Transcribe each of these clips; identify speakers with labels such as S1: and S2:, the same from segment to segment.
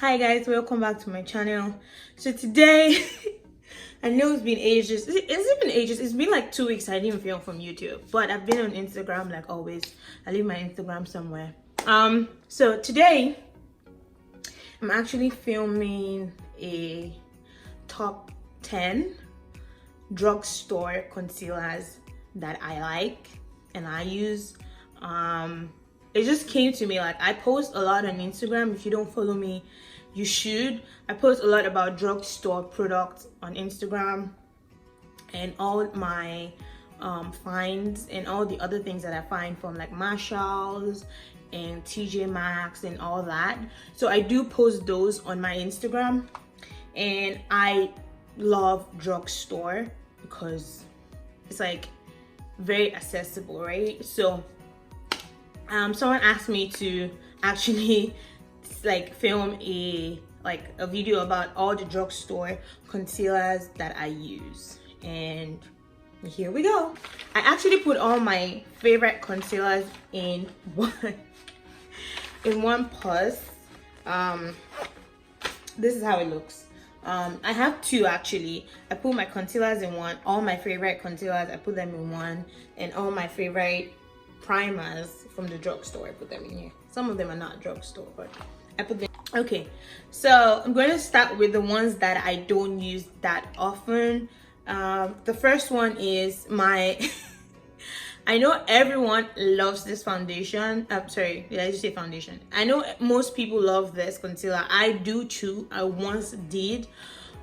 S1: Hi guys, welcome back to my channel. So today I know it's been ages. Has it been ages? It's been like 2 weeks I didn't film from YouTube, but I've been on Instagram like always. I leave my Instagram somewhere. So today I'm actually filming a top 10 drugstore concealers that I like and I use. It just came to me, like I post a lot on Instagram. If you don't follow me, you should. I post a lot about drugstore products on Instagram and all my finds and all the other things that I find from like Marshalls and TJ Maxx and all that. So I do post those on my Instagram, and I love drugstore because it's like very accessible, right? So someone asked me to actually like film a video about all the drugstore concealers that I use, and here we go. I actually put all my favorite concealers in one purse. This is how it looks. I have two actually. I put my concealers in one, all my favorite concealers I put them in one, and all my favorite primers from the drugstore I put them in here. Some of them are not drugstore, but I put them. Okay, so I'm going to start with the ones that I don't use that often. The first one is my I know everyone loves this foundation. I'm sorry, did I just say foundation? I know most people love this concealer. I do too. I once did,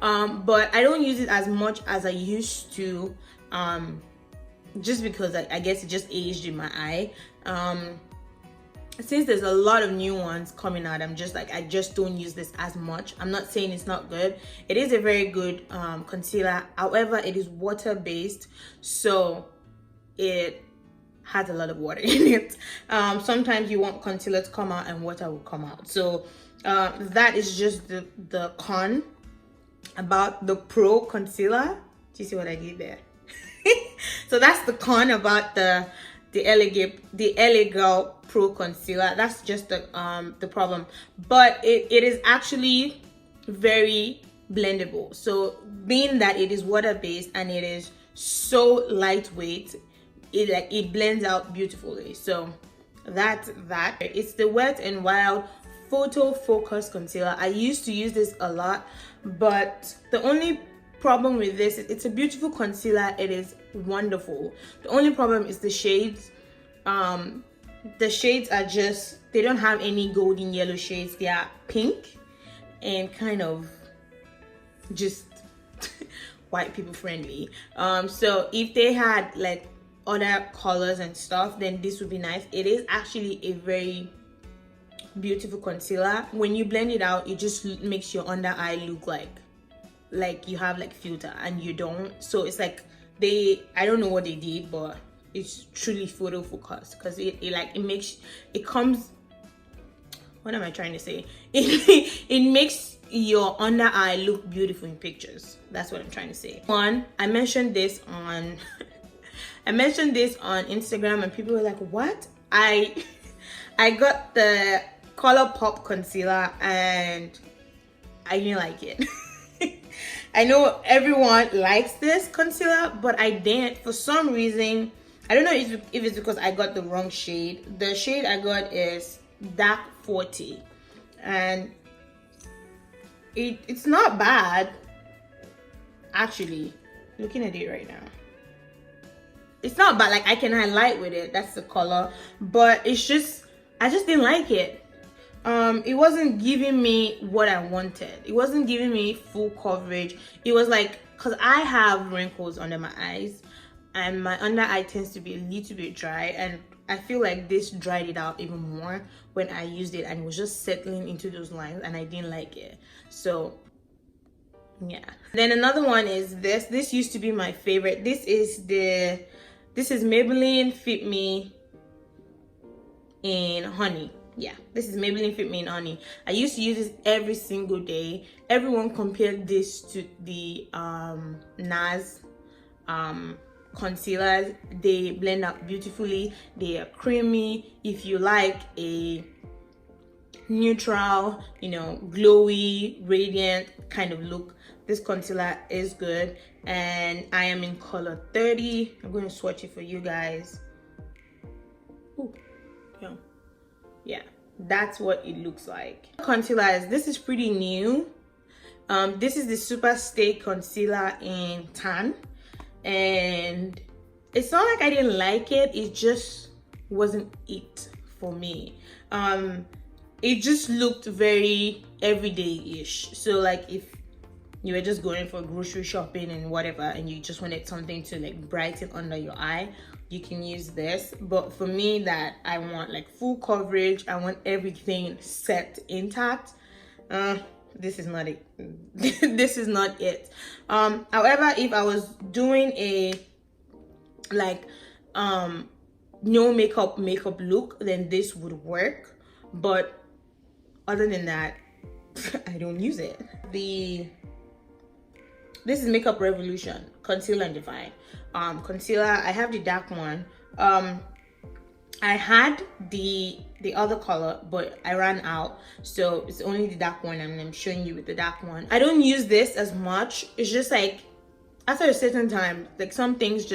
S1: but I don't use it as much as I used to, just because I guess it just aged in my eye. Since there's a lot of new ones coming out, I'm just like, I just don't use this as much. I'm not saying it's not good. It is a very good concealer. However, it is water based, so it has a lot of water in it. Sometimes you want concealer to come out and water will come out. So that is just the con about the Pro concealer. Do you see what I did there? So that's the con about the LA Girl Pro concealer. That's just the problem, but it is actually very blendable. So being that it is water based and it is so lightweight, it blends out beautifully. So that's that. It's the Wet n Wild Photo Focus concealer. I used to use this a lot, but the only problem with this is it's a beautiful concealer. It is wonderful. The only problem is the shades. The shades are just, they don't have any golden yellow shades. They are pink and kind of just white people friendly. So if they had like other colors and stuff, then this would be nice. It is actually a very beautiful concealer. When you blend it out, it just makes your under eye look like you have like filter, and you don't. So it's like I don't know what they did, but it's truly photo focus, because it comes, what am I trying to say? It makes your under eye look beautiful in pictures. That's what I'm trying to say. I mentioned this on I mentioned this on Instagram, and people were like, what? I got the COLOURPOP concealer and I didn't like it. I know everyone likes this concealer, but I didn't. For some reason, I don't know if it's because I got the wrong shade. The shade I got is dark 40, and it's not bad actually. Looking at it right now, it's not bad. Like I can highlight with it, that's the color, but it's just, I just didn't like it. It wasn't giving me what I wanted. It wasn't giving me full coverage. It was like, because I have wrinkles under my eyes and my under eye tends to be a little bit dry, and I feel like this dried it out even more when I used it, and it was just settling into those lines, and I didn't like it. So yeah. Then another one is this used to be my favorite. This is Maybelline Fit Me in Honey. Yeah, this is Maybelline Fit Me in Honey. I used to use this every single day. Everyone compared this to the NARS concealers. They blend out beautifully. They are creamy. If you like a neutral, you know, glowy, radiant kind of look, this concealer is good. And I am in color 30. I'm going to swatch it for you guys. Ooh, yeah, that's what it looks like. Concealer, this is pretty new. This is the Superstate Concealer in Tan, and it's not like I didn't like it, it just wasn't it for me. It just looked very everyday-ish. So like if you were just going for grocery shopping and whatever, and you just wanted something to like brighten under your eye, you can use this. But for me, that I want like full coverage, I want everything set intact, this is not it. This is not it. However, if I was doing a like no makeup look, then this would work. But other than that, I don't use it. This is Makeup Revolution Concealer and Define concealer. I have the dark one. I had the other color, but I ran out, so it's only the dark one, and I'm showing you with the dark one. I don't use this as much. It's just like after a certain time, like some things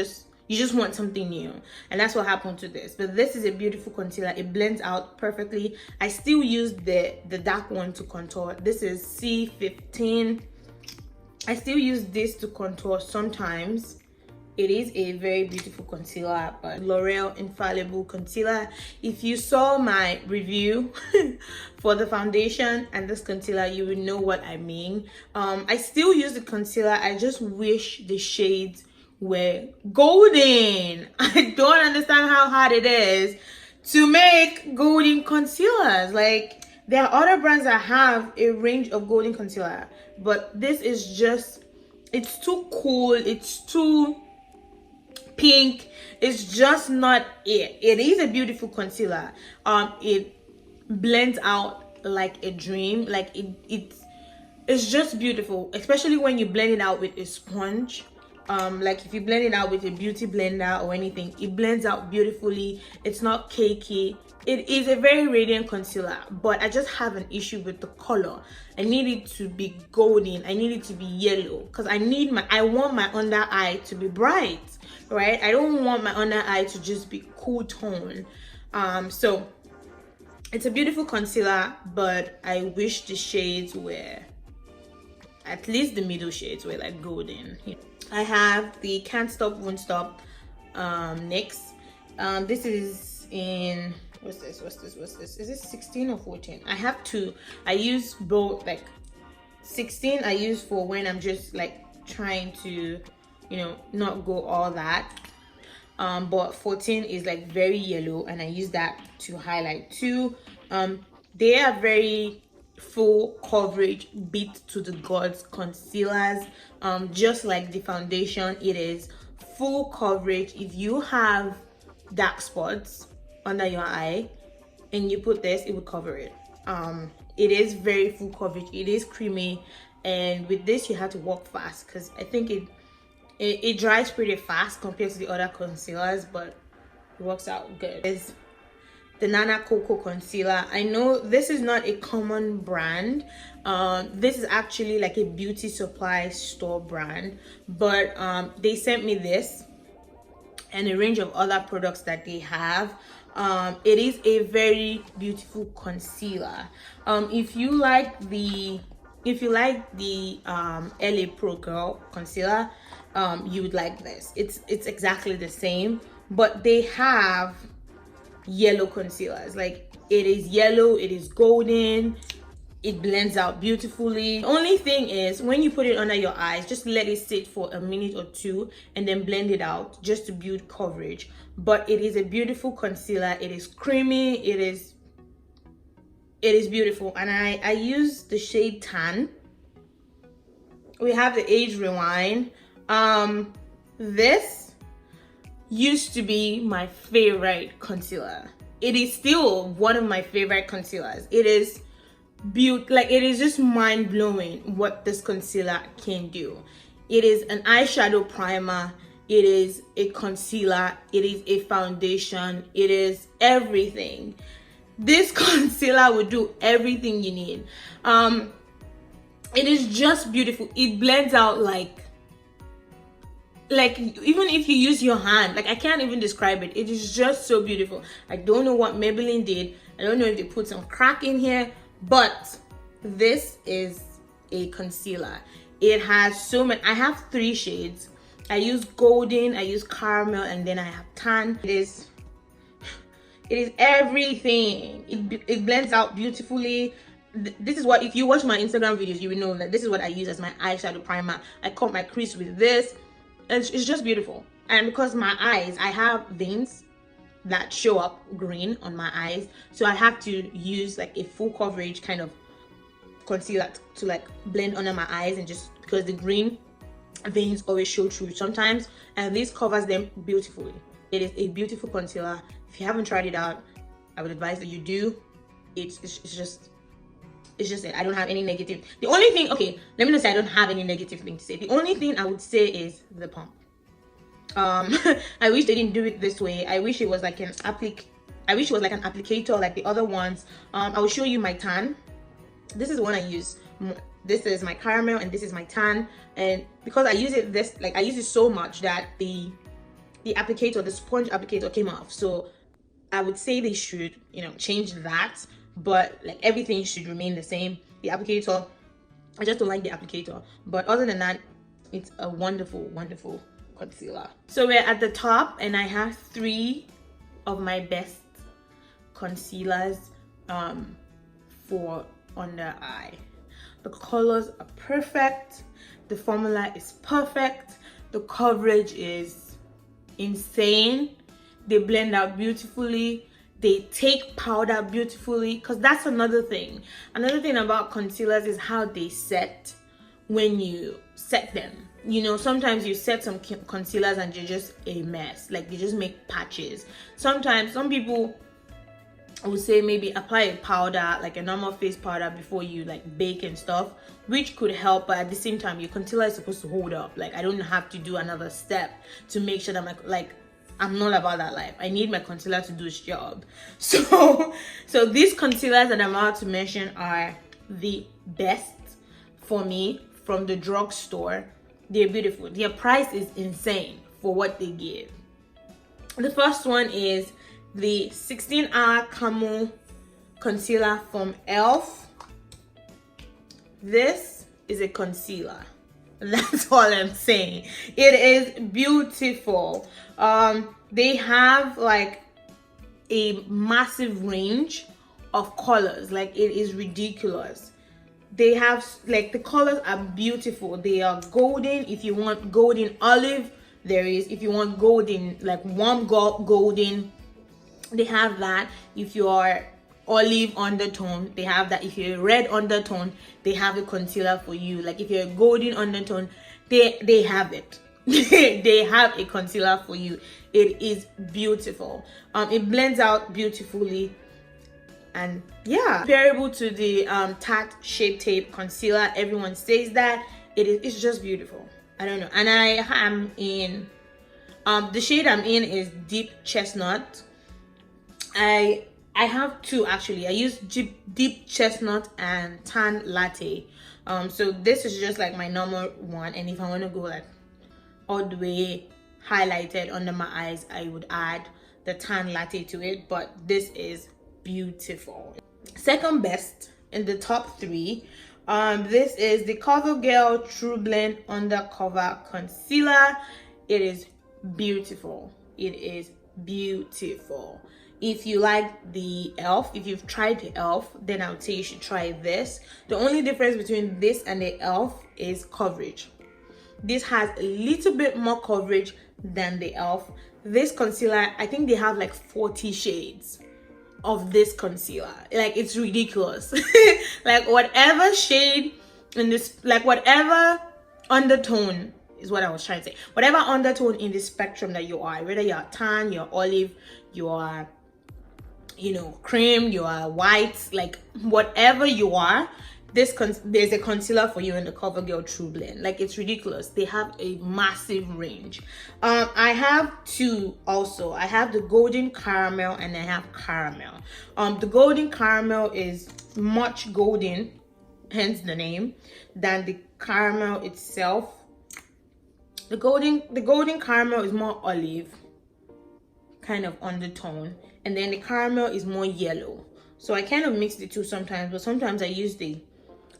S1: you just want something new, and that's what happened to this. But this is a beautiful concealer. It blends out perfectly. I still use the dark one to contour. This is C15. I still use this to contour sometimes. It is a very beautiful concealer, but L'Oreal Infallible Concealer. If you saw my review for the foundation and this concealer, you will know what I mean. I still use the concealer. I just wish the shades were golden. I don't understand how hard it is to make golden concealers. Like, there are other brands that have a range of golden concealer, but this is just, it's too cool, it's too pink, it's just not it. It is a beautiful concealer. It blends out like a dream. Like it's just beautiful, especially when you blend it out with a sponge. Like if you blend it out with a beauty blender or anything, it blends out beautifully. It's not cakey. It is a very radiant concealer, but I just have an issue with the color. I need it to be golden. I need it to be yellow, because I want my under eye to be bright, right? I don't want my under eye to just be cool tone. So it's a beautiful concealer, but I wish the shades were, at least the middle shades were like golden. I have the Can't Stop Won't Stop NYX. This is in, what's this? Is this 16 or 14? I have two. I use both. Like 16 I use for when I'm just like trying to, you know, not go all that. But 14 is like very yellow, and I use that to highlight too. They are very full coverage, beat to the gods concealers. Just like the foundation, it is full coverage. If you have dark spots under your eye and you put this, it will cover it. It is very full coverage. It is creamy, and with this you have to work fast, because I think it dries pretty fast compared to the other concealers, but it works out good. It's the Nanoco concealer. I know this is not a common brand. This is actually like a beauty supply store brand, but they sent me this and a range of other products that they have. It is a very beautiful concealer. If you like the LA Pro Girl concealer, you would like this. It's exactly the same, but they have yellow concealers. Like, it is yellow, it is golden, it blends out beautifully. The only thing is, when you put it under your eyes, just let it sit for a minute or two and then blend it out just to build coverage. But it is a beautiful concealer. It is creamy, it is beautiful. And I use the shade Tan. We have the Age Rewind. This used to be my favorite concealer. It is still one of my favorite concealers. It is like, it is just mind-blowing what this concealer can do. It is an eyeshadow primer, it is a concealer, it is a foundation, it is everything. this concealer will do everything you need. It is just beautiful. It blends out like even if you use your hand, like I can't even describe it. It is just so beautiful. I don't know what Maybelline did. I don't know if they put some crack in here, but this is a concealer. It has so many. I have 3 shades. I use golden, I use caramel, and then I have tan. It is everything. It blends out beautifully. This is what, if you watch my Instagram videos, you will know that this is what I use as my eyeshadow primer. I cut my crease with this. It's just beautiful. And because my eyes, I have veins that show up green on my eyes, so I have to use like a full coverage kind of concealer to like blend under my eyes, and just because the green veins always show through sometimes, and this covers them beautifully. It is a beautiful concealer. If you haven't tried it out, I would advise that you do. It's just it. I don't have any negative. The only thing, okay, let me not say I don't have any negative thing to say. The only thing I would say is the pump. I wish they didn't do it this way. I wish it was like an applicator like the other ones. I will show you my tan. This is one I use. This is my caramel and this is my tan, and because I use it so much that the applicator, the sponge applicator, came off. So I would say they should, change that, but like everything should remain the same. The applicator, I just don't like the applicator, but other than that, it's a wonderful concealer. So we're at the top, and I have 3 of my best concealers for under eye. The colors are perfect, the formula is perfect, the coverage is insane, they blend out beautifully, they take powder beautifully, because that's another thing about concealers is how they set when you set them. Sometimes you set some concealers and they're just a mess, like they just make patches. Sometimes some people would say maybe apply a powder, like a normal face powder, before you like bake and stuff, which could help, but at the same time your concealer is supposed to hold up. Like I don't have to do another step to make sure that I'm not about that life. I need my concealer to do its job. So these concealers that I'm about to mention are the best for me from the drugstore. They're beautiful. Their price is insane for what they give. The first one is the 16-hour Camo concealer from e.l.f. This is a concealer. That's all I'm saying. It is beautiful. They have like a massive range of colors. Like it is ridiculous. They have like the colors are beautiful. They are golden. If you want golden olive, there is. If you want golden, like warm golden, they have that. If you are olive undertone, they have that. If you're red undertone, they have a concealer for you. Like if you're a golden undertone, they have it. They have a concealer for you. It is beautiful. It blends out beautifully, and yeah, comparable to the Tarte Shape Tape concealer. Everyone says that it's just beautiful. I don't know. And I am in the shade I'm in is Deep Chestnut. I have 2 actually. I use Deep Chestnut and Tan Latte. So this is just like my normal one, and if I want to go like all the way highlighted under my eyes, I would add the Tan Latte to it. But this is beautiful. Second best in the top 3, this is the COVERGIRL True Blend Undercover Concealer. It is beautiful. It is beautiful. If you like the e.l.f., if you've tried the e.l.f., then I would say you should try this. The only difference between this and the e.l.f. is coverage. This has a little bit more coverage than the e.l.f. This concealer, I think they have like 40 shades of this concealer. Like it's ridiculous. Like whatever shade in this, like whatever undertone is what I was trying to say. Whatever undertone in the spectrum that you are, whether you're tan, you're olive, you are, cream, you are white, like whatever you are, there's a concealer for you in the CoverGirl True Blend. Like, it's ridiculous. They have a massive range. I have two also. I have the golden caramel and I have caramel. The golden caramel is much golden, hence the name, than the caramel itself. The golden caramel is more olive kind of undertone, and then the caramel is more yellow. So I kind of mix the two sometimes, but sometimes I use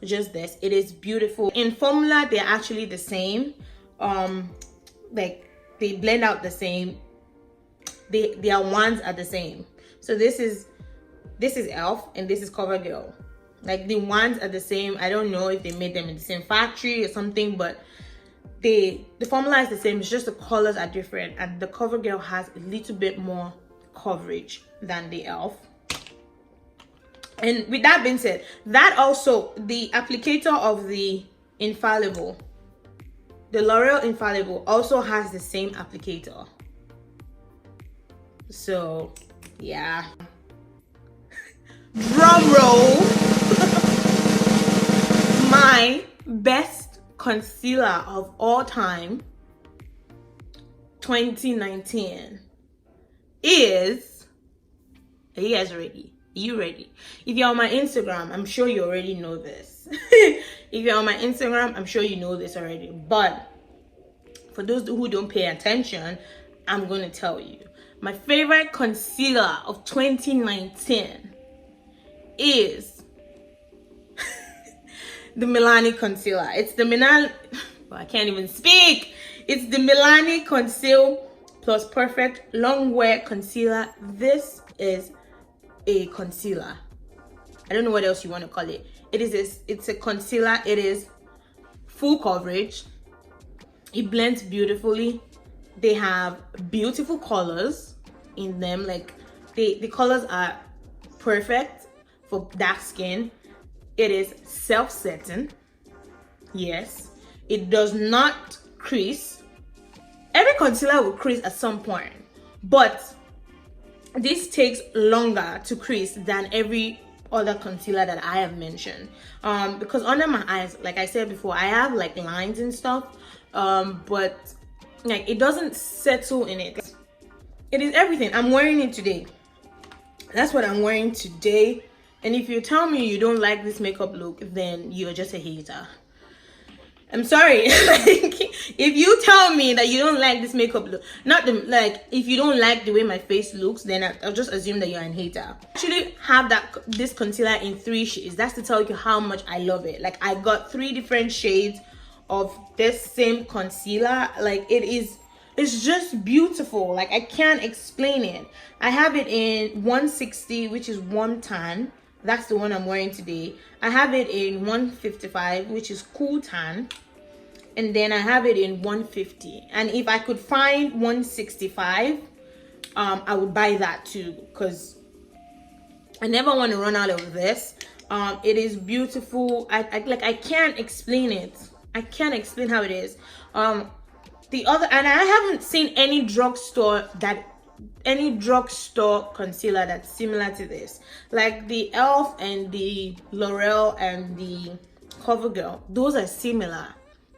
S1: just this. It is beautiful. In formula, they're actually the same. Like, they blend out the same. Their wands are the same. So this is ELF and this is CoverGirl. Like, the wands are the same. I don't know if they made them in the same factory or something, but the formula is the same. It's just the colors are different, and the CoverGirl has a little bit more coverage than the ELF. And with that being said, that also, the applicator of the Infallible, the L'Oreal Infallible, also has the same applicator. So yeah, drum roll. My best concealer of all time 2019 is, are you guys ready? Are you ready? If you're on my Instagram, I'm sure you already know this. If you're on my Instagram, I'm sure you know this already, but for those who don't pay attention, I'm going to tell you. My favorite concealer of 2019 is the Milani Concealer. It's the Milani, I can't even speak. It's the Milani Conceal Plus Perfect Long Wear Concealer. This is a concealer. I don't know what else you want to call it. It's a concealer. It is full coverage. It blends beautifully. They have beautiful colors in them. Like, the colors are perfect for dark skin. It is self-setting. Yes, it does not crease. Every concealer will crease at some point, but this takes longer to crease than every other concealer that I have mentioned, because under my eyes, like I said before, I have like lines and stuff, but like, it doesn't settle in it. It is everything. I'm wearing it today. That's what I'm wearing today. And if you tell me you don't like this makeup look, then you're just a hater. I'm sorry. Like, if you tell me that you don't like this makeup look, if you don't like the way my face looks, then I'll just assume that you're a hater. I actually have this concealer in 3 shades. That's to tell you how much I love it. Like, I got 3 different shades of this same concealer. Like, it's just beautiful. Like, I can't explain it. I have it in 160, which is warm tan. That's the one I'm wearing today. I have it in 155, which is cool tan. And then I have it in 150. And if I could find 165, I would buy that too, because I never want to run out of this. It is beautiful. I can't explain it. I can't explain how it is. And I haven't seen any drugstore concealer that's similar to this. Like the ELF and the L'Oreal and the CoverGirl, those are similar.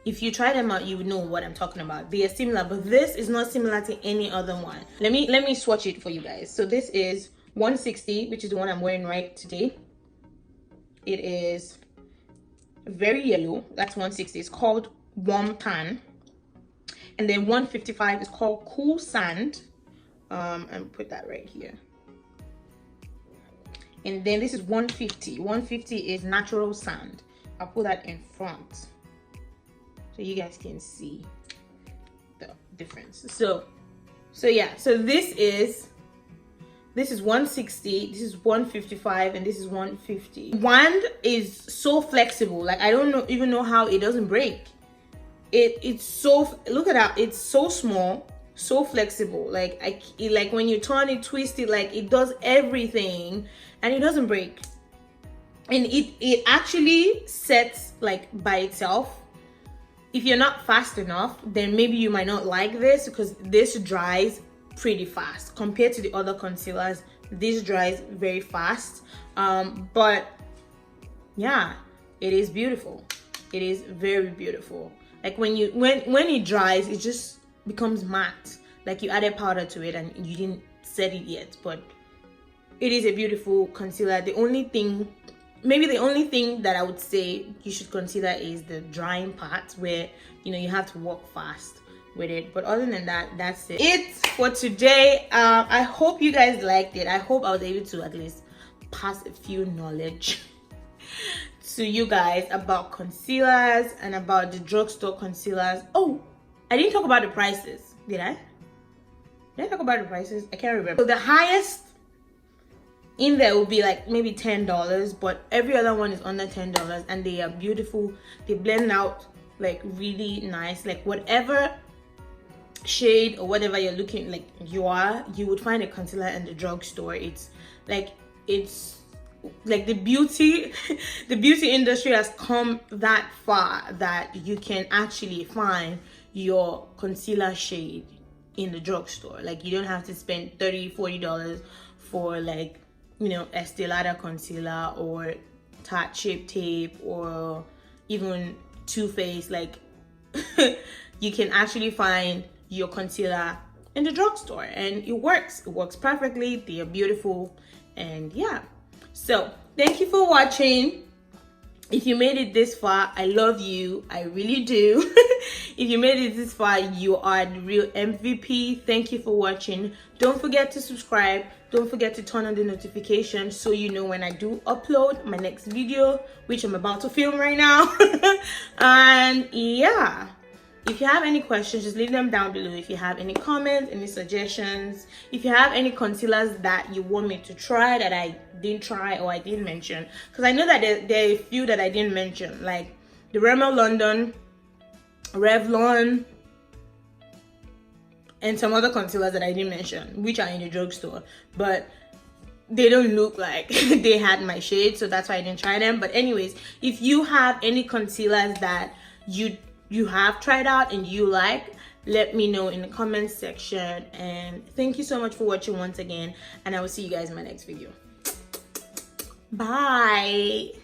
S1: If you try them out, you would know what I'm talking about. They are similar, but this is not similar to any other one. Let me swatch it for you guys. So this is 160, which is the one I'm wearing right today. It is very yellow. That's 160. It's called Warm Tan. And then 155 is called Cool Sand. And put that right here. And then this is 150. 150 is Natural Sand. I'll put that in front so you guys can see the difference. So yeah, so this is 160, this is 155, and this is 150. Wand is so flexible. Like, I don't even know how it doesn't break. It's so, look at that, it's so small, so flexible. Like, like when you turn it, twist it, like it does everything and it doesn't break. And it actually sets like by itself. If you're not fast enough, then maybe you might not like this, because this dries pretty fast compared to the other concealers. This dries very fast. But yeah, it is beautiful. It is very beautiful. Like when it dries, it just becomes matte, like you added powder to it and you didn't set it yet. But it is a beautiful concealer. The only thing that I would say you should consider is the drying part, where you have to work fast with it. But other than that, that's it for today. I hope you guys liked it. I hope I was able to at least pass a few knowledge to you guys about concealers and about the drugstore concealers. Oh, I didn't talk about the prices. Did I talk about the prices? I can't remember. So the highest in there will be like maybe $10, but every other one is under $10, and they are beautiful. They blend out like really nice. Like whatever shade or whatever you're looking like you would find a concealer in the drugstore. It's like the beauty industry has come that far that you can actually find your concealer shade in the drugstore. Like you don't have to spend $30-$40 for like Estee Lauder concealer or Tarte Shape Tape or even Too Faced. Like you can actually find your concealer in the drugstore, and it works perfectly. They are beautiful. And yeah, so thank you for watching. If you made it this far, I love you. I really do. If you made it this far, you are the real MVP. Thank you for watching. Don't forget to subscribe. Don't forget to turn on the notifications so you know when I do upload my next video, which I'm about to film right now. And yeah, if you have any questions, just leave them down below. If you have any comments, any suggestions, if you have any concealers that you want me to try that I didn't try or I didn't mention, because I know that there are a few that I didn't mention, like the Rimmel London, Revlon, and some other concealers that I didn't mention, which are in the drugstore, but they don't look like they had my shade, so that's why I didn't try them. But anyways, if you have any concealers that you have tried out and you like, let me know in the comments section. And thank you so much for watching once again, and I will see you guys in my next video. Bye.